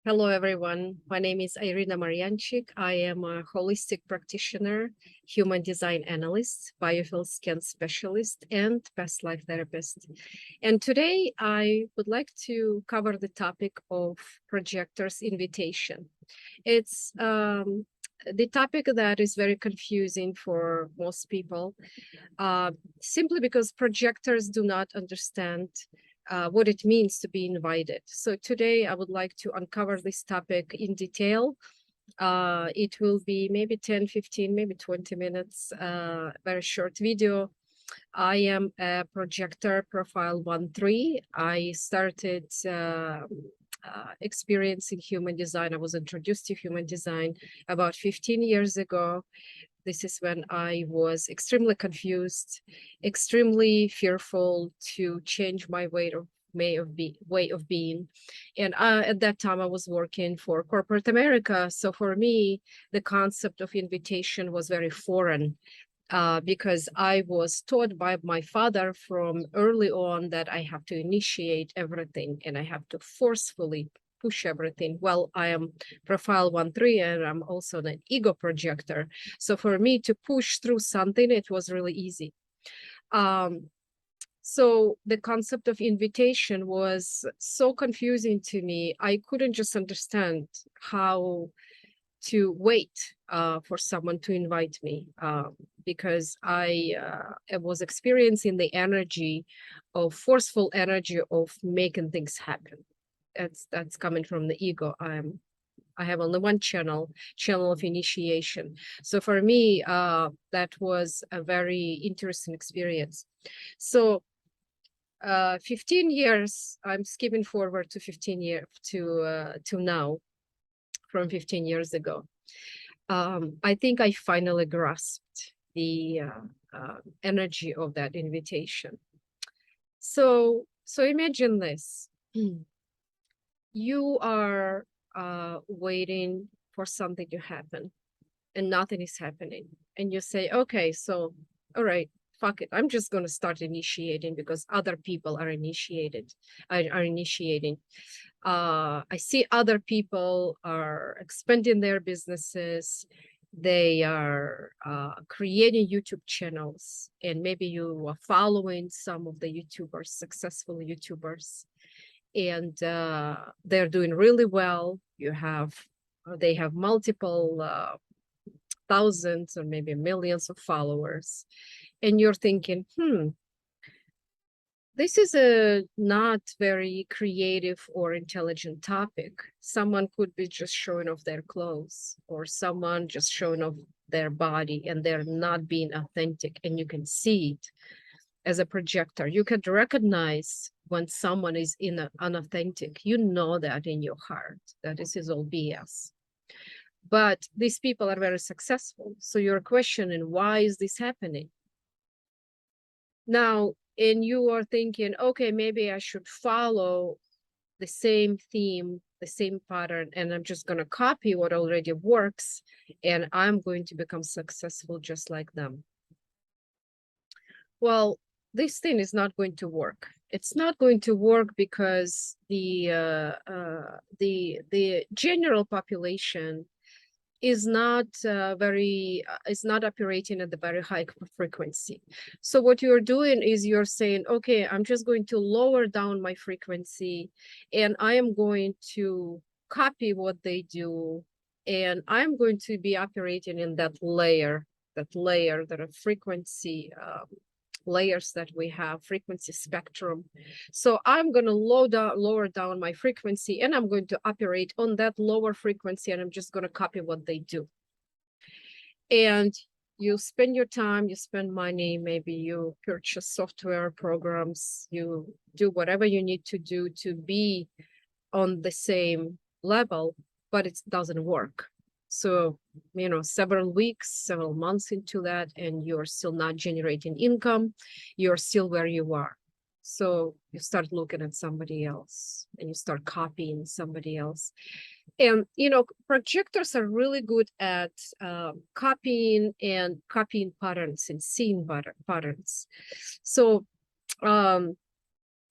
Hello, everyone. My name is Irina Maryanchik. I am a holistic practitioner, human design analyst, biofield scan specialist, and past life therapist. And today I would like to cover the topic of projectors invitation. It's the topic that is very confusing for most people, simply because projectors do not understand what it means to be invited. So today I would like to uncover this topic in detail. It will be maybe 10, 15, maybe 20 minutes, very short video. I am a projector profile 1-3. I started experiencing human design. I was introduced to human design about 15 years ago. This is when I was extremely confused, extremely fearful to change my way of being. And at that time, I was working for corporate America. So for me, the concept of invitation was very foreign. Because I was taught by my father from early on that I have to initiate everything and I have to forcefully push everything. Well, I am profile 1-3 and I'm also an ego projector. So for me to push through something, it was really easy. So the concept of invitation was so confusing to me. I couldn't just understand how to wait for someone to invite me because I was experiencing the energy of forceful energy of making things happen. That's coming from the ego. I have only one channel of initiation. So for me, that was a very interesting experience. So 15 years, I'm skipping forward to 15 years to now. From 15 years ago. I think I finally grasped the energy of that invitation. So imagine this. You are waiting for something to happen and nothing is happening. And you say, okay, so, all right, fuck it. I'm just going to start initiating because other people are initiating. I see other people are expanding their businesses. They are creating YouTube channels, and maybe you are following some of the YouTubers, successful YouTubers, and they're doing really well. They have multiple thousands or maybe millions of followers, and you're thinking, this is a not very creative or intelligent topic. Someone could be just showing off their clothes or someone just showing off their body and they're not being authentic, and you can see it as a projector. You can recognize when someone is unauthentic. You know that in your heart that this is all BS. But these people are very successful. So you're questioning, why is this happening? Now, and you are thinking, okay, maybe I should follow the same theme, the same pattern, and I'm just going to copy what already works, and I'm going to become successful just like them. Well, this thing is not going to work. It's not going to work because the general population is not operating at the very high frequency. So what you're doing is you're saying, okay, I'm just going to lower down my frequency and I am going to copy what they do, and I'm going to be operating in that layer, that are frequency layers that we have, frequency spectrum. So I'm going to lower down my frequency, and I'm going to operate on that lower frequency, and I'm just going to copy what they do. And you spend your time, you spend money, maybe you purchase software programs, you do whatever you need to do to be on the same level, but it doesn't work. So, several weeks, several months into that, and you're still not generating income, you're still where you are. So you start looking at somebody else and you start copying somebody else. And, projectors are really good at copying patterns and seeing patterns. So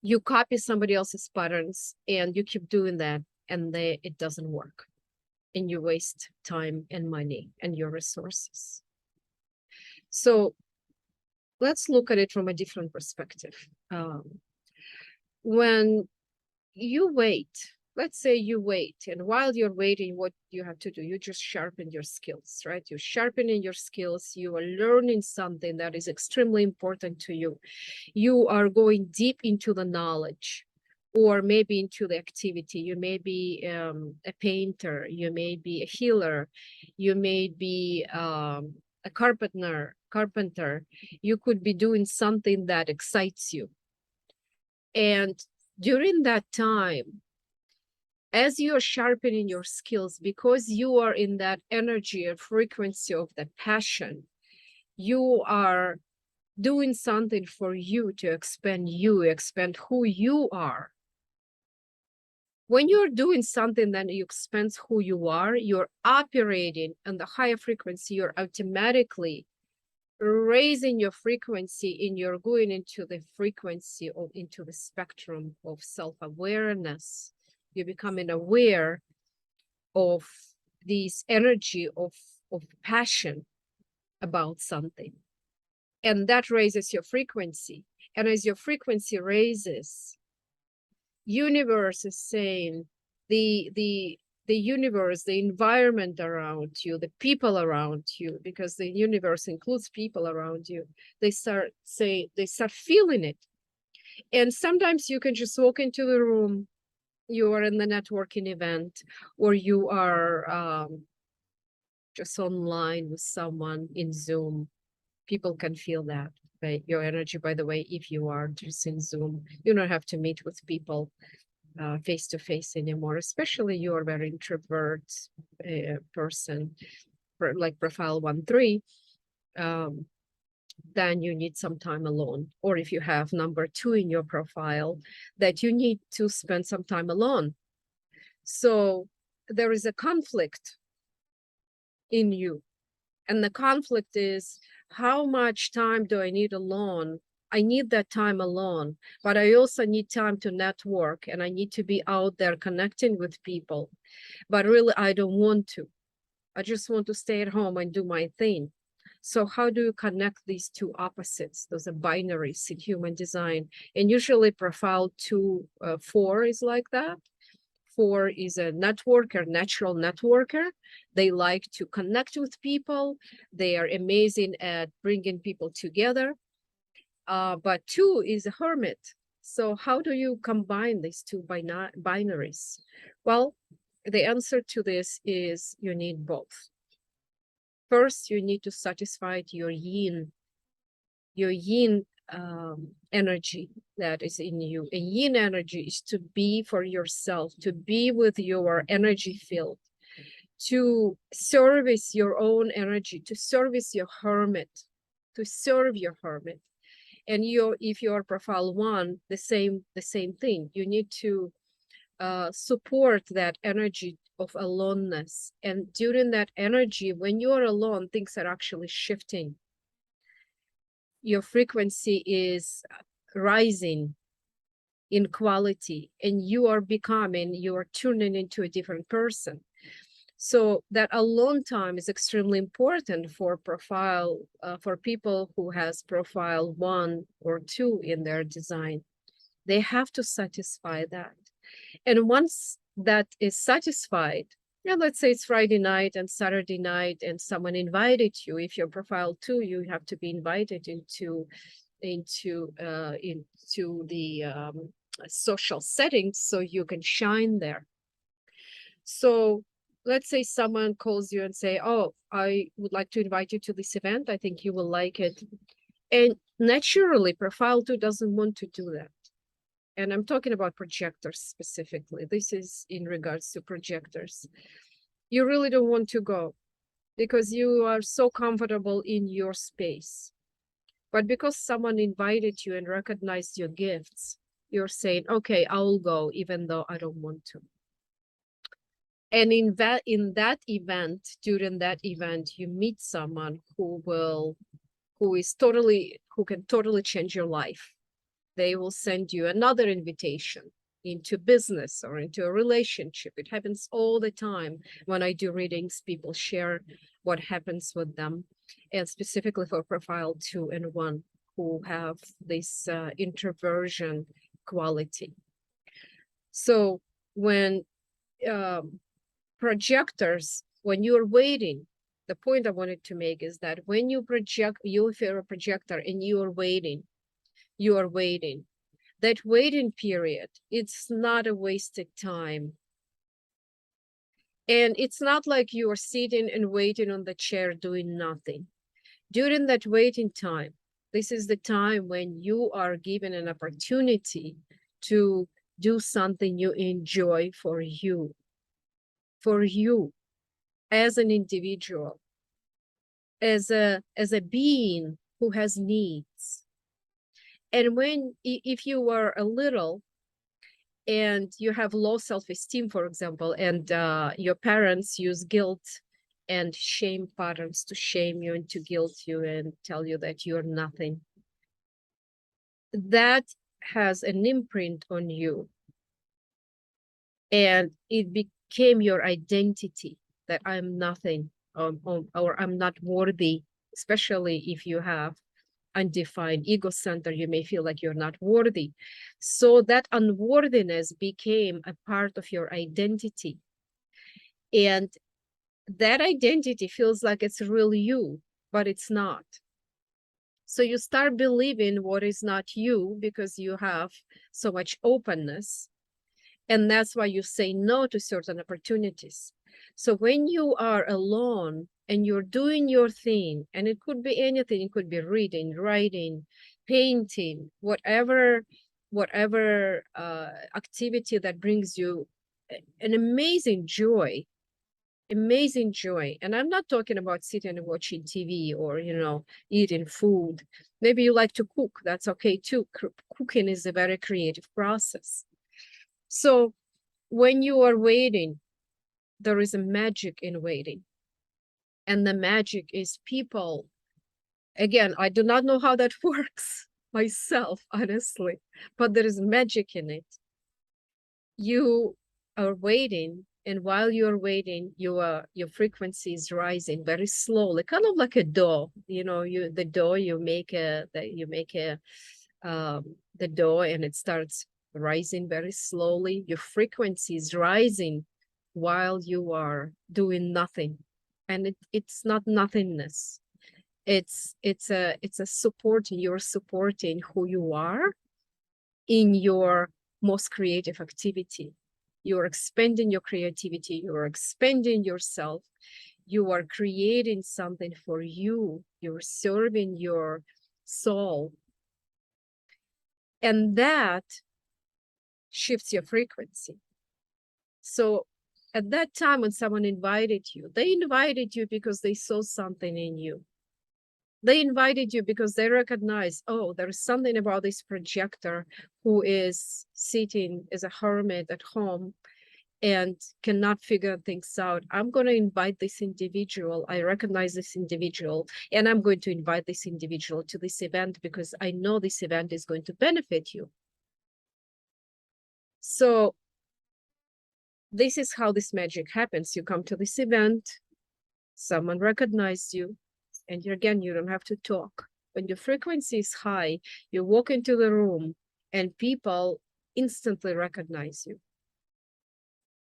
you copy somebody else's patterns and you keep doing that. and it doesn't work. And you waste time and money and your resources. So let's look at it from a different perspective. When you wait, let's say you wait, and while you're waiting, what you have to do, you just sharpen your skills, right? You're sharpening your skills, you are learning something that is extremely important to you. You are going deep into the knowledge, or maybe into the activity. You may be a painter, you may be a healer, you may be a carpenter. You could be doing something that excites you. And during that time, as you are sharpening your skills, because you are in that energy and frequency of the passion, you are doing something for you to expand who you are. When you're doing something that you expand who you are, you're operating on the higher frequency, you're automatically raising your frequency, and you're going into the frequency of, into the spectrum of self-awareness. You're becoming aware of this energy of passion about something. And that raises your frequency. And as your frequency raises, universe is saying, the universe, the environment around you, the people around you, because the universe includes people around you, they start feeling it. And sometimes you can just walk into the room, you are in the networking event, or you are just online with someone in Zoom. People can feel that, right? Your energy, by the way, if you are just in Zoom, you don't have to meet with people face to face anymore, especially you are a very introvert person, like profile 1-3, then you need some time alone. Or if you have number 2 in your profile, that you need to spend some time alone. So there is a conflict in you. And the conflict is, how much time do I need alone? I need that time alone, but I also need time to network, and I need to be out there connecting with people. But really, I don't want to. I just want to stay at home and do my thing. So how do you connect these two opposites? Those are binaries in human design. And usually profile 2-4 is like that. 4 is a networker, natural networker. They like to connect with people. They are amazing at bringing people together. But 2 is a hermit. So how do you combine these two binaries? Well, the answer to this is you need both. First, you need to satisfy your yin energy that is in you. And yin energy is to be for yourself, to be with your energy field, to service your own energy, to service your hermit, to serve your hermit. And if you are profile 1, the same thing. You need to support that energy of aloneness. And during that energy, when you are alone, things are actually shifting. Your frequency is rising in quality, and you are tuning into a different person. So that alone time is extremely important for for people who has profile 1 or 2 in their design. They have to satisfy that. And once that is satisfied, let's say it's Friday night and Saturday night, and someone invited you. If you're profile 2, you have to be invited into the social settings so you can shine there. So let's say someone calls you and say, oh, I would like to invite you to this event. I think you will like it. And naturally, profile 2 doesn't want to do that. And I'm talking about projectors specifically. This is in regards to projectors. You really don't want to go because you are so comfortable in your space. But because someone invited you and recognized your gifts, you're saying, okay, I will go even though I don't want to. And during that event, you meet someone who can totally change your life. They will send you another invitation. into business or into a relationship. It happens all the time. When I do readings, people share what happens with them, and specifically for profile 2 and 1 who have this introversion quality. So when projectors, when you're waiting, the point I wanted to make is that when you project, if you're a projector and you are waiting, that waiting period, it's not a wasted time. And it's not like you are sitting and waiting on the chair doing nothing. During that waiting time, this is the time when you are given an opportunity to do something you enjoy for you as an individual, as a being who has needs. And if you are a little and you have low self-esteem, for example, and your parents use guilt and shame patterns to shame you and to guilt you and tell you that you're nothing, that has an imprint on you. And it became your identity, that I'm nothing, or I'm not worthy, especially if you have undefined ego center, you may feel like you're not worthy. So that unworthiness became a part of your identity. And that identity feels like it's really you, but it's not. So you start believing what is not you because you have so much openness. And that's why you say no to certain opportunities. So when you are alone and you're doing your thing, and it could be anything, it could be reading, writing, painting, whatever activity that brings you an amazing joy. And I'm not talking about sitting and watching TV or, eating food. Maybe you like to cook, that's okay too. Cooking is a very creative process. So when you are waiting, there is a magic in waiting. And the magic is people. Again, I do not know how that works myself, honestly, but there is magic in it. You are waiting, and while you're waiting, your frequency is rising very slowly, kind of like a dough. You make the dough, and it starts rising very slowly. Your frequency is rising while you are doing nothing, and it's not nothingness. It's a supporting. You're supporting who you are in your most creative activity. You're expanding your creativity. You're expanding yourself. You are creating something for you. You're serving your soul. And that shifts your frequency. So at that time, when someone invited you, they invited you because they saw something in you. They invited you because they recognize, oh, there's something about this projector who is sitting as a hermit at home and cannot figure things out. I'm going to invite this individual. I recognize this individual, and I'm going to invite this individual to this event because I know this event is going to benefit you. So this is how this magic happens. You come to this event, someone recognizes you, and you don't have to talk. When your frequency is high, you walk into the room and people instantly recognize you.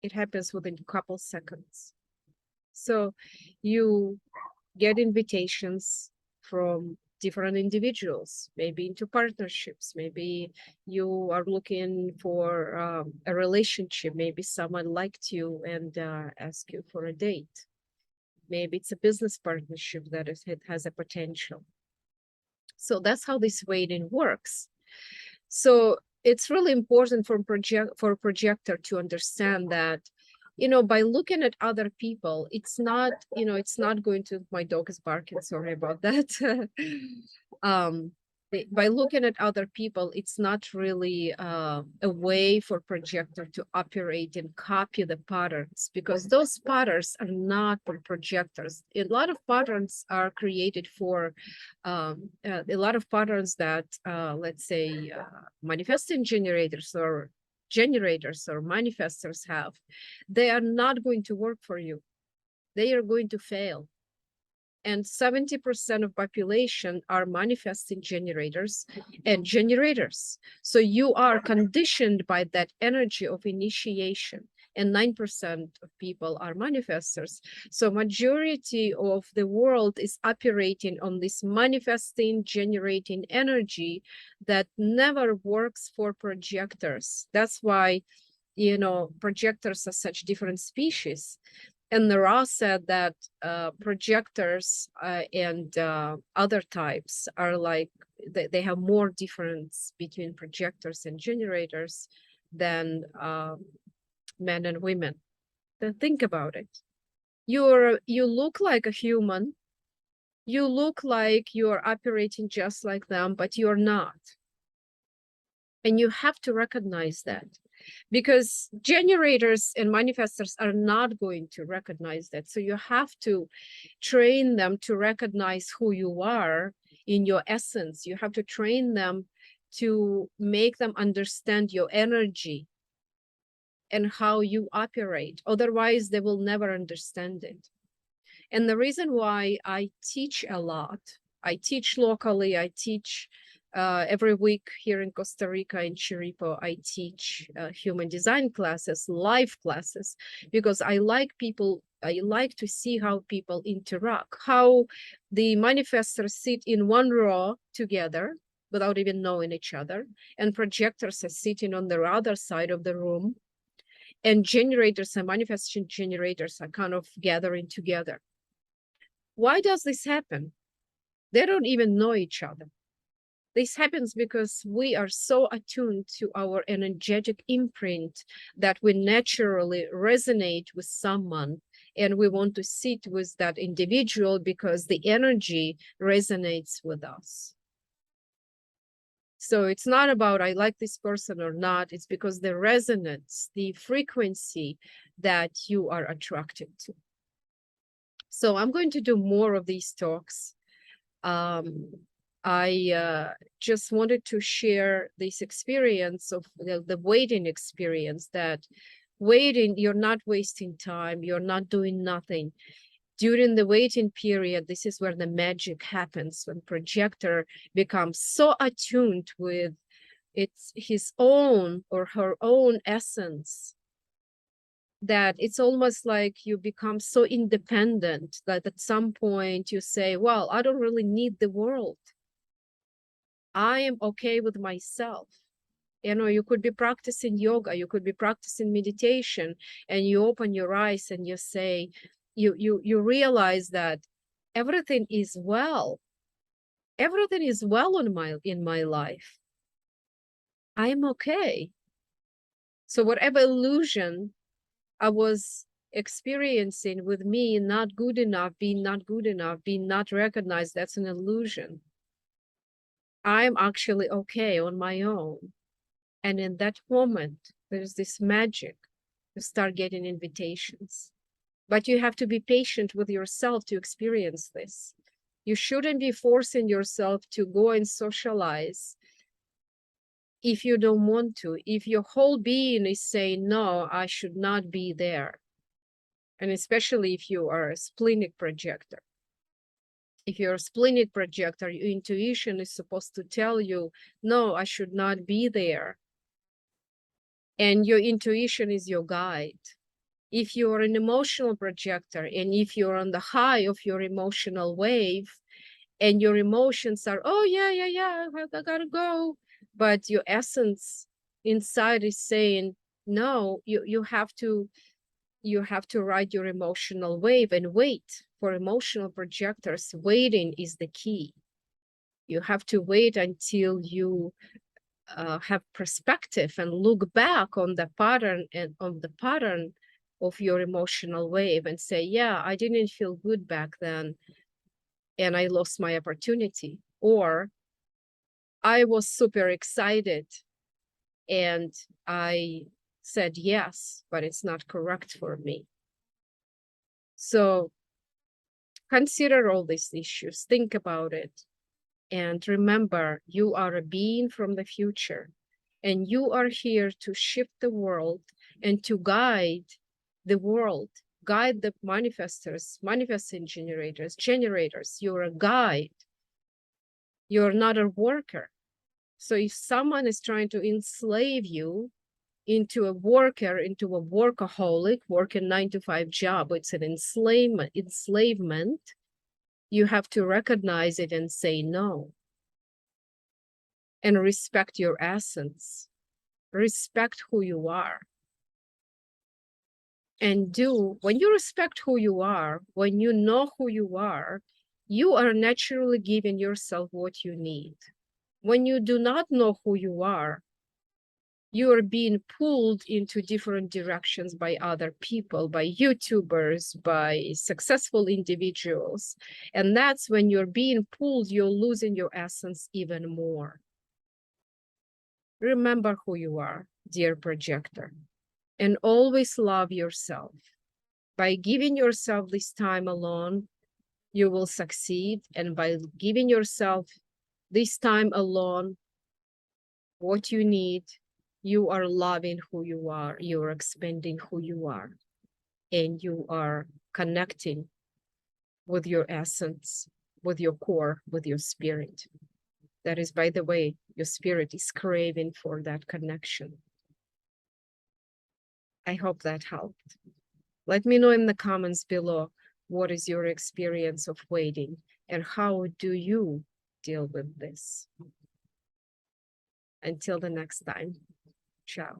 It happens within a couple seconds. So you get invitations from different individuals, maybe into partnerships. Maybe you are looking for a relationship. Maybe someone liked you and asked you for a date. Maybe it's a business partnership that it has a potential. So that's how this waiting works. So it's really important for a projector to understand that, by looking at other people, it's not going to, my dog is barking, sorry about that. By looking at other people, it's not really a way for projector to operate and copy the patterns, because those patterns are not for projectors. A lot of patterns are created for a lot of patterns that, let's say, manifesting generators or generators or manifestors have, they are not going to work for you. They are going to fail. And 70% of population are manifesting generators and generators. So you are conditioned by that energy of initiation, and 9% of people are manifestors. So majority of the world is operating on this manifesting, generating energy that never works for projectors. That's why, you know, projectors are such different species. And Ra said that projectors and other types are like, they have more difference between projectors and generators than men and women. Then think about it. You look like a human. You look like you're operating just like them, but you're not. And you have to recognize that, because generators and manifestors are not going to recognize that. So you have to train them to recognize who you are in your essence. You have to train them to make them understand your energy and how you operate. Otherwise, they will never understand it. And the reason why I teach a lot, I teach locally, I teach every week here in Costa Rica, in Chiripo, I teach human design classes, live classes, because I like people, I like to see how people interact, how the manifestors sit in one row together without even knowing each other, and projectors are sitting on the other side of the room, and generators and manifestation generators are kind of gathering together. Why does this happen? They don't even know each other. This happens because we are so attuned to our energetic imprint that we naturally resonate with someone, and we want to sit with that individual because the energy resonates with us. So it's not about I like this person or not, it's because the resonance, the frequency that you are attracted to. So I'm going to do more of these talks. I just wanted to share this experience of the waiting experience, that waiting, you're not wasting time, you're not doing nothing. During the waiting period, this is where the magic happens, when projector becomes so attuned with his own or her own essence, that it's almost like you become so independent that at some point you say, well, I don't really need the world. I am okay with myself. You know, you could be practicing yoga, you could be practicing meditation, and you open your eyes and you say, you realize that everything is well. Everything is well in my life. I'm okay. So whatever illusion I was experiencing with me not good enough, being not good enough, being not recognized, that's an illusion. I'm actually okay on my own. And in that moment, there's this magic. You start getting invitations. But you have to be patient with yourself to experience this. You shouldn't be forcing yourself to go and socialize if you don't want to. If your whole being is saying, no, I should not be there. And especially if you are a splenic projector. If you're a splenic projector, your intuition is supposed to tell you, no, I should not be there. And your intuition is your guide. If you're an emotional projector, and if you're on the high of your emotional wave, and your emotions are, oh, yeah, I gotta go. But your essence inside is saying, no, you have to ride your emotional wave and wait. For emotional projectors, waiting is the key. You have to wait until you have perspective and look back on the pattern of your emotional wave and say, yeah, I didn't feel good back then and I lost my opportunity. Or I was super excited and I said yes, but it's not correct for me. So consider all these issues, think about it, and remember, you are a being from the future. And you are here to shift the world and to guide the world, guide the manifestors, manifesting generators. You're a guide. You're not a worker. So if someone is trying to enslave you into a worker, into a workaholic, working 9-to-5 job, it's an enslavement. You have to recognize it and say no. And respect your essence. Respect who you are. And when you respect who you are, when you know who you are naturally giving yourself what you need. When you do not know who you are being pulled into different directions by other people, by YouTubers, by successful individuals. And that's when you're being pulled, you're losing your essence even more. Remember who you are, dear projector, and always love yourself. By giving yourself this time alone, you will succeed. And by giving yourself this time alone, what you need, you are loving who you are, you are expanding who you are, and you are connecting with your essence, with your core, with your spirit. That is, by the way, your spirit is craving for that connection. I hope that helped. Let me know in the comments below, what is your experience of waiting and how do you deal with this? Until the next time, ciao.